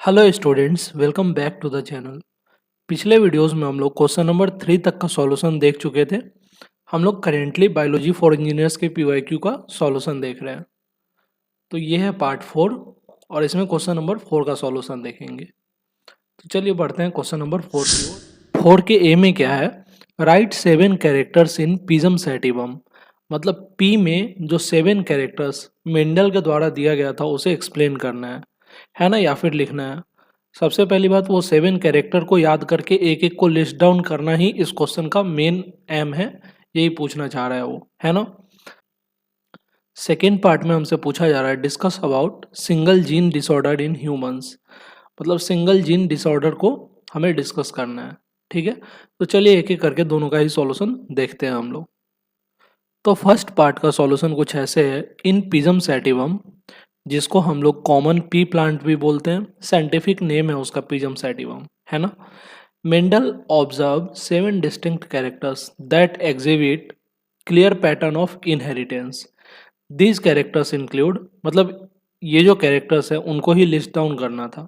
Hello students, welcome back to the channel. पिछले videos में हम लोग क्वेश्चन नंबर 3 तक का सॉल्यूशन देख चुके थे। हम लोग करेंटली बायोलॉजी फॉर इंजीनियर्स के पीवाईक्यू का सॉल्यूशन देख रहे हैं। तो ये है पार्ट 4 और इसमें क्वेश्चन नंबर 4 का सॉल्यूशन देखेंगे। तो चलिए बढ़ते हैं क्वेश्चन नंबर 4 की ओर। 4 के ए में क्या है? Write 7 characters in pisum sativum. मतलब पी में जो 7 कैरेक्टर्स मेंडल के द्वारा दिया गया था उसे एक्सप्लेन करना है ना, या फिर लिखना है। सबसे पहली बात, वो 7 कैरेक्टर को याद करके एक एक को लिस्ट डाउन करना ही इस क्वेश्चन का मेन एम है। यही पूछना चाह रहा है वो, है ना। सेकेंड पार्ट में हमसे पूछा जा रहा है discuss about single gene disorder in humans. मतलब सिंगल जीन डिसऑर्डर को हमें डिस्कस करना है। ठीक है, तो चलिए एक एक करके दोनों का ही सॉल्यूशन देखते हैं हम लोग। तो फर्स्ट पार्ट का सॉल्यूशन कुछ ऐसे है। इन पिजम सैटिवम, जिसको हम लोग कॉमन पी प्लांट भी बोलते हैं, साइंटिफिक नेम है उसका पिजम सैटिवम, है ना। Mendel observe 7 distinct characters that exhibit clear pattern of inheritance. These characters include, मतलब ये जो कैरेक्टर्स है उनको ही लिस्ट डाउन करना था।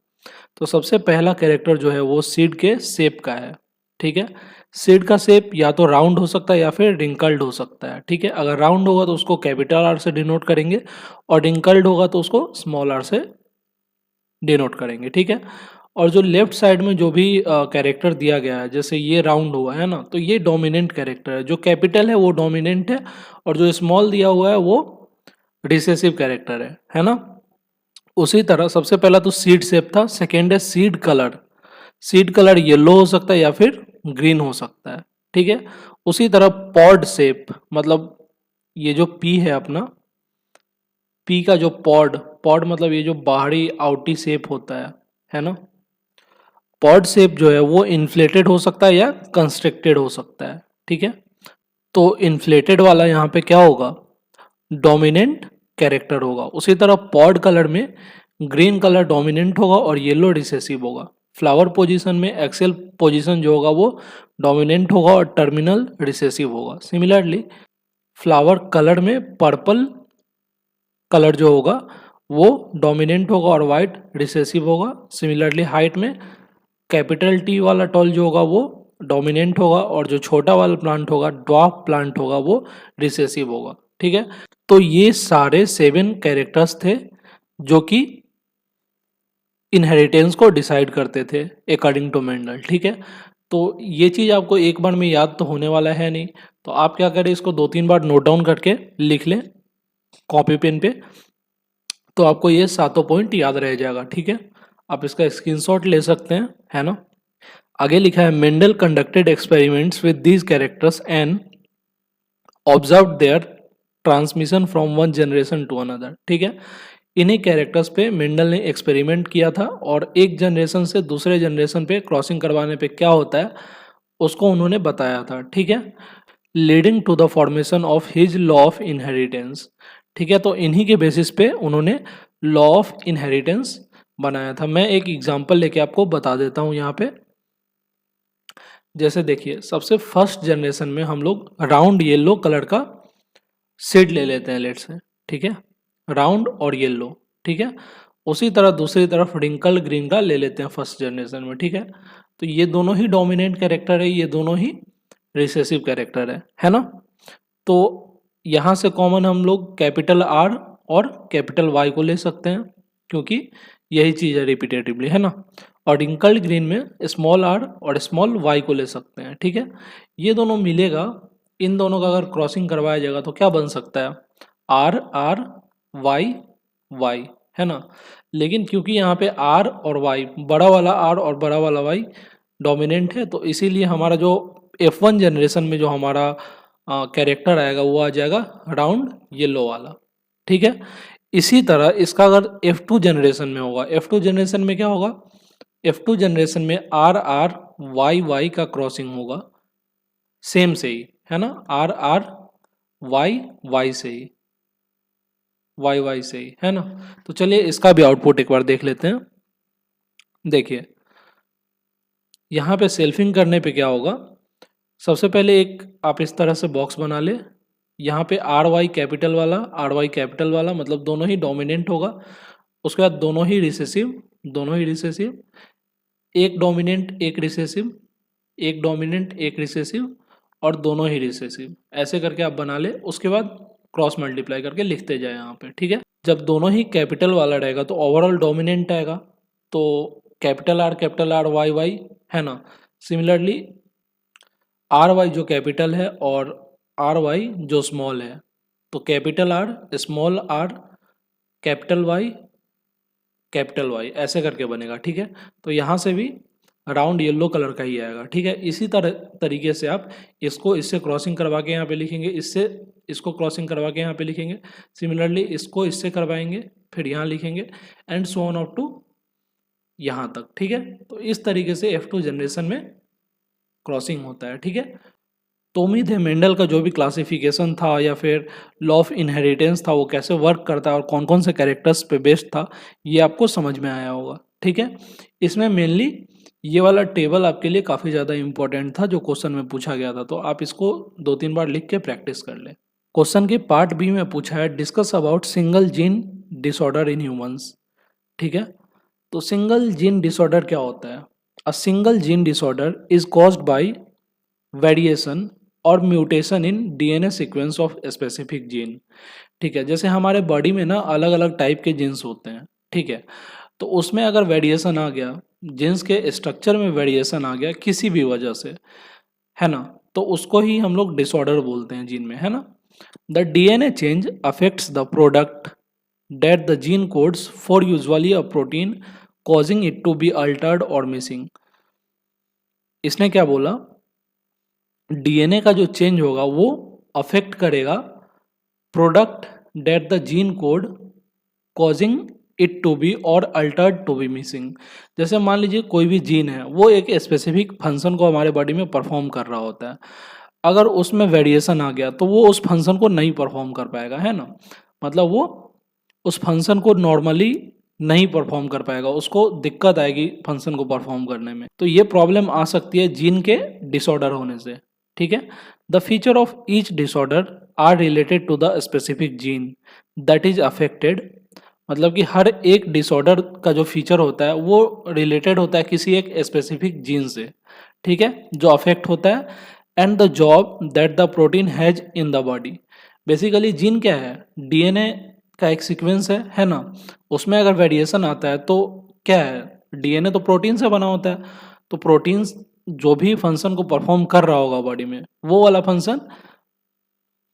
तो सबसे पहला कैरेक्टर जो है वो सीड के शेप का है। ठीक है, सीड का शेप या तो राउंड हो सकता है या फिर रिंकल्ड हो सकता है। ठीक है, अगर राउंड होगा तो उसको कैपिटल आर से डिनोट करेंगे और रिंकल्ड होगा तो उसको स्मॉल आर से डिनोट करेंगे। ठीक है, और जो लेफ्ट साइड में जो भी कैरेक्टर दिया गया है, जैसे ये राउंड हुआ है ना, तो ये डोमिनेंट कैरेक्टर है। जो कैपिटल है वो डोमिनेंट है और जो स्मॉल दिया हुआ है वो रिसेसिव कैरेक्टर है ना। उसी तरह सबसे पहला तो सीड शेप था, सेकेंड है seed colour. Seed colour yellow हो सकता है या फिर ग्रीन हो सकता है। ठीक है, उसी तरह पॉड शेप, मतलब ये जो पी है अपना, पी का जो पॉड, पॉड मतलब ये जो बाहरी आउटी शेप होता है ना। पॉड शेप जो है वो इन्फ्लेटेड हो सकता है या कंस्ट्रिक्टेड हो सकता है। ठीक है, तो इन्फ्लेटेड वाला यहाँ पे क्या होगा? डोमिनेंट कैरेक्टर होगा। उसी तरह पॉड कलर में ग्रीन कलर डोमिनेंट होगा और येलो रिसेसिव होगा। फ्लावर पोजीशन में एक्सेल पोजीशन जो होगा वो डोमिनेंट होगा और टर्मिनल रिसेसिव होगा। सिमिलरली फ्लावर कलर में पर्पल कलर जो होगा वो डोमिनेंट होगा और वाइट रिसेसिव होगा। सिमिलरली हाइट में कैपिटल टी वाला टॉल जो होगा वो डोमिनेंट होगा और जो छोटा वाला प्लांट होगा, ड्वार्फ प्लांट होगा, वो रिसेसिव होगा। ठीक है, तो ये सारे 7 कैरेक्टर्स थे जो कि इनहेरिटेंस को डिसाइड करते थे अकॉर्डिंग टू मेंडल। ठीक है, तो ये चीज़ आपको एक बार में याद तो होने वाला है नहीं, तो आप क्या करें, इसको 2-3 बार नोट डाउन करके लिख लें कॉपी पेन पे, तो आपको ये सातों पॉइंट याद रह जाएगा। ठीक है, आप इसका स्क्रीनशॉट ले सकते हैं, है ना। आगे लिखा है Mendel conducted experiments with these characters and observe their transmission from one generation to another. ठीक है, इन्हीं कैरेक्टर्स पे मेंडल ने एक्सपेरिमेंट किया था और एक जनरेशन से दूसरे जनरेशन पे क्रॉसिंग करवाने पे क्या होता है उसको उन्होंने बताया था। ठीक है, leading to the formation of his law of inheritance. ठीक है, तो इन्हीं के बेसिस पे उन्होंने लॉ ऑफ इनहेरिटेंस बनाया था। मैं एक एग्जांपल लेके आपको बता देता हूँ यहाँ पे। जैसे देखिए, सबसे फर्स्ट जनरेशन में हम लोग राउंड येलो कलर का सीड ले लेते हैं, लेट से। ठीक है, राउंड और येलो। ठीक है, उसी तरह दूसरी तरफ रिंकल ग्रीन का ले लेते हैं फर्स्ट जनरेशन में। ठीक है, तो ये दोनों ही डोमिनेंट कैरेक्टर है, ये दोनों ही रिसेसिव कैरेक्टर है ना। तो यहाँ से कॉमन हम लोग कैपिटल आर और कैपिटल वाई को ले सकते हैं क्योंकि यही चीज़ है रिपीटेटिवली, है ना। और रिंकल्ड ग्रीन में स्मॉल आर और स्मॉल वाई को ले सकते हैं। ठीक है, ये दोनों मिलेगा, इन दोनों का अगर क्रॉसिंग करवाया जाएगा तो क्या बन सकता है? आर आर वाई वाई, है ना। लेकिन क्योंकि यहाँ पे आर और वाई, बड़ा वाला आर और बड़ा वाला वाई डोमिनेंट है, तो इसीलिए हमारा जो F1 जनरेशन में जो हमारा कैरेक्टर आएगा वो आ जाएगा राउंड येलो वाला। ठीक है, इसी तरह इसका अगर F2 जनरेशन में होगा, F2 जनरेशन में क्या होगा? F2 जनरेशन में आर आर वाई वाई का क्रॉसिंग होगा, सेम से ही, है ना। आर आर वाई वाई से ही, वाई वाई से ही, है ना। तो चलिए इसका भी आउटपुट एक बार देख लेते हैं। देखिए यहाँ पे सेल्फिंग करने पे क्या होगा, सबसे पहले एक आप इस तरह से बॉक्स बना ले। यहाँ पे आर वाई कैपिटल वाला, आर वाई कैपिटल वाला, मतलब दोनों ही डोमिनेंट होगा। उसके बाद दोनों ही रिसेसिव दोनों ही रिसेसिव, एक डोमिनेंट एक रिसेसिव, एक डोमिनेंट एक रिसेसिव और दोनों ही रिसेसिव, ऐसे करके आप बना ले। उसके बाद क्रॉस मल्टीप्लाई करके लिखते जाए यहाँ पे, ठीक है। जब दोनों ही कैपिटल वाला रहेगा तो ओवरऑल डोमिनेंट आएगा, तो कैपिटल आर वाई वाई, है ना। सिमिलरली आर वाई जो कैपिटल है और आर वाई जो स्मॉल है, तो capital R small R capital Y ऐसे करके बनेगा, ठीक है। तो यहाँ से भी राउंड येलो कलर का ही आएगा, ठीक है। इसी तरीके से आप इसको इससे क्रॉसिंग करवा के यहाँ पे लिखेंगे, इससे इसको क्रॉसिंग करवा के यहाँ पे लिखेंगे, सिमिलरली इसको इससे करवाएंगे, फिर यहाँ लिखेंगे and so on up to यहाँ तक, ठीक है। तो इस तरीके से F2 जनरेशन में क्रॉसिंग होता है, ठीक है। तो उम्मीद है मेंडल का जो भी क्लासिफिकेशन था या फिर लॉ ऑफ इनहेरिटेंस था वो कैसे वर्क करता है और कौन कौन से कैरेक्टर्स पे बेस्ड था, ये आपको समझ में आया होगा, ठीक है। इसमें मेनली ये वाला टेबल आपके लिए काफ़ी ज़्यादा इंपॉर्टेंट था जो क्वेश्चन में पूछा गया था, तो आप इसको 2-3 बार लिख के प्रैक्टिस कर लें। क्वेश्चन के पार्ट बी में पूछा है discuss about single gene disorder in humans, ठीक है। तो सिंगल जीन डिसऑर्डर क्या होता है? A single gene disorder is caused by variation और mutation in DNA sequence of specific gene, ठीक है। जैसे हमारे बॉडी में ना अलग अलग टाइप के जीन्स होते हैं, ठीक है। तो उसमें अगर वेरिएशन आ गया, जीन्स के स्ट्रक्चर में वेरिएशन आ गया किसी भी वजह से, है ना, तो उसको ही हम लोग डिसऑर्डर बोलते हैं जीन में, है ना। The DNA change affects the product that the gene codes for usually a protein causing it to be altered or missing. इसने क्या बोला, डीएनए का जो चेंज होगा वो अफेक्ट करेगा product that the gene code causing it to be or altered to be missing. जैसे मान लीजिए कोई भी जीन है वो एक स्पेसिफिक फंक्शन को हमारे बॉडी में परफॉर्म कर रहा होता है, अगर उसमें वेरिएशन आ गया तो वो उस फंक्शन को नहीं परफॉर्म कर पाएगा, है ना। मतलब वो उस फंक्शन को नॉर्मली नहीं परफॉर्म कर पाएगा, उसको दिक्कत आएगी फंक्शन को परफॉर्म करने में। तो ये प्रॉब्लम आ सकती है जीन के डिसऑर्डर होने से, ठीक है। The feature of each disorder are related to the specific gene that is affected. मतलब कि हर एक डिसऑर्डर का जो फीचर होता है वो रिलेटेड होता है किसी एक स्पेसिफिक जीन से, ठीक है, जो अफेक्ट होता है। And the job that the protein has in the body. Basically gene क्या है, डीएनए का एक सीक्वेंस है ना। उसमें अगर वेरिएशन आता है तो क्या है, डीएनए तो प्रोटीन से बना होता है, तो प्रोटीन्स जो भी फंक्शन को परफॉर्म कर रहा होगा बॉडी में वो वाला फंक्शन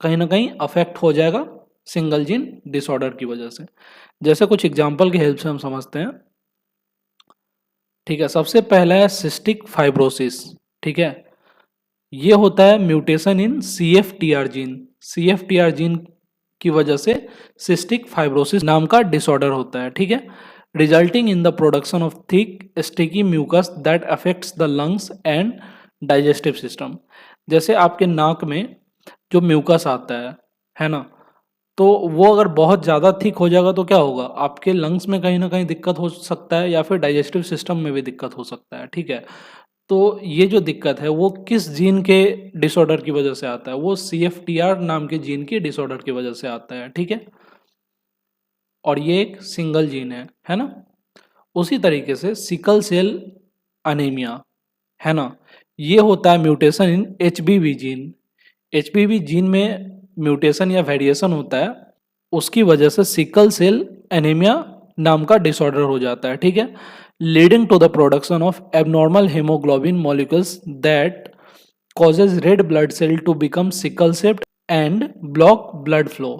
कहीं ना कहीं अफेक्ट हो जाएगा सिंगल जीन डिसऑर्डर की वजह से। जैसे कुछ एग्जांपल की हेल्प से हम समझते हैं, ठीक है। सबसे पहला है सिस्टिक फाइब्रोसिस, ठीक है। ये होता है mutation in CFTR gene. CFTR gene की वजह से सिस्टिक फाइब्रोसिस नाम का डिसऑर्डर होता है, ठीक है। Resulting in the production of thick sticky mucus that affects the lungs and digestive system. जैसे आपके नाक में जो म्यूकस आता है ना, तो वो अगर बहुत ज़्यादा थिक हो जाएगा तो क्या होगा, आपके लंग्स में कहीं ना कहीं दिक्कत हो सकता है या फिर डाइजेस्टिव सिस्टम में भी दिक्कत हो सकता है, ठीक है। तो ये जो दिक्कत है वो किस जीन के डिसऑर्डर की वजह से आता है, वो CFTR नाम के जीन की डिसऑर्डर की वजह से आता है, ठीक है। और ये एक सिंगल जीन है ना। उसी तरीके से सिकल सेल अनीमिया, है ना, ये होता है mutation in HBV gene. HBV gene में म्यूटेशन या वेरिएशन होता है, उसकी वजह से सिकल सेल एनीमिया नाम का डिसऑर्डर हो जाता है, ठीक है। Leading to the production of abnormal haemoglobin molecules that causes red blood cell to become sickle shaped and block blood flow।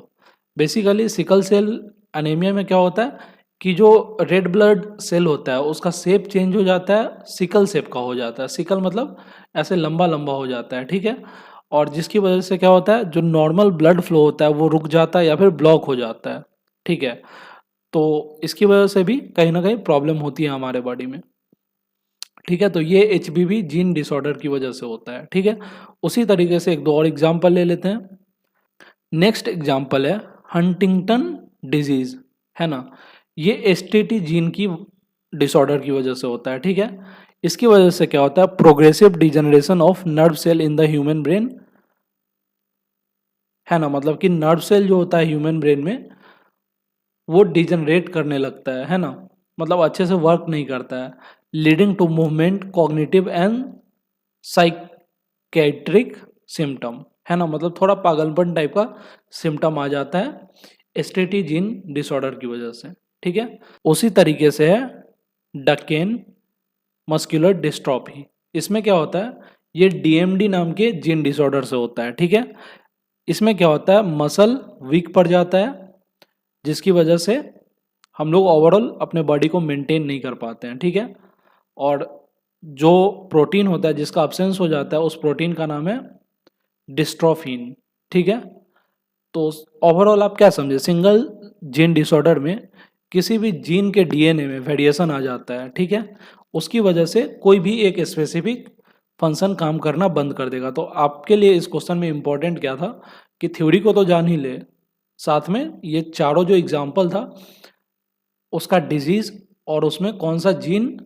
Basically sickle cell anaemia में क्या होता है कि जो रेड ब्लड सेल होता है उसका शेप चेंज हो जाता है, सिकल शेप का हो जाता है। सिकल मतलब ऐसे लंबा लंबा हो जाता है, ठीक है। और जिसकी वजह से क्या होता है, जो नॉर्मल ब्लड फ्लो होता है वो रुक जाता है या फिर ब्लॉक हो जाता है, ठीक है। तो इसकी वजह से भी कहीं ना कहीं प्रॉब्लम होती है हमारे बॉडी में, ठीक है। तो ये HBV जीन डिसऑर्डर की वजह से होता है, ठीक है। उसी तरीके से एक दो और एग्जांपल ले लेते हैं। नेक्स्ट एग्जांपल है हंटिंगटन डिजीज, है ना। ये STT जीन की डिसऑर्डर की वजह से होता है, ठीक है। इसकी वजह से क्या होता है, progressive degeneration of nerve cell in the human brain, है ना। मतलब कि नर्व सेल जो होता है ह्यूमन ब्रेन में वो डिजनरेट करने लगता है ना। मतलब अच्छे से वर्क नहीं करता है, leading to movement cognitive and psychiatric symptom, है ना, मतलब थोड़ा पागलपन टाइप का सिम्टम आ जाता है एसटीटी जीन डिसऑर्डर की वजह से, ठीक है। उसी तरीके से है डकेन मस्कुलर डिस्ट्रॉफी। इसमें क्या होता है, ये डीएमडी नाम के जीन डिसऑर्डर से होता है, ठीक है। इसमें क्या होता है, मसल वीक पड़ जाता है, जिसकी वजह से हम लोग ओवरऑल अपने बॉडी को मेंटेन नहीं कर पाते हैं, ठीक है। और जो प्रोटीन होता है जिसका अब्सेंस हो जाता है, उस प्रोटीन का नाम है डिस्ट्रोफिन, ठीक है। तो ओवरऑल आप क्या समझे, सिंगल जीन डिसऑर्डर में किसी भी जीन के डीएनए में वेरिएशन आ जाता है, ठीक है। उसकी वजह से कोई भी एक स्पेसिफिक फंक्शन काम करना बंद कर देगा। तो आपके लिए इस क्वेश्चन में इंपॉर्टेंट क्या था कि थ्योरी को तो जान ही ले, साथ में ये चारों जो एग्जाम्पल था उसका डिजीज और उसमें कौन सा जीन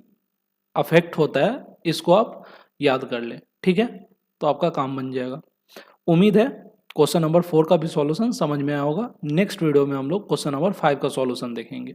अफेक्ट होता है, इसको आप याद कर लें, ठीक है। तो आपका काम बन जाएगा। उम्मीद है क्वेश्चन नंबर 4 का भी सॉल्यूशन समझ में आया होगा। नेक्स्ट वीडियो में हम लोग क्वेश्चन नंबर 5 का सॉल्यूशन देखेंगे।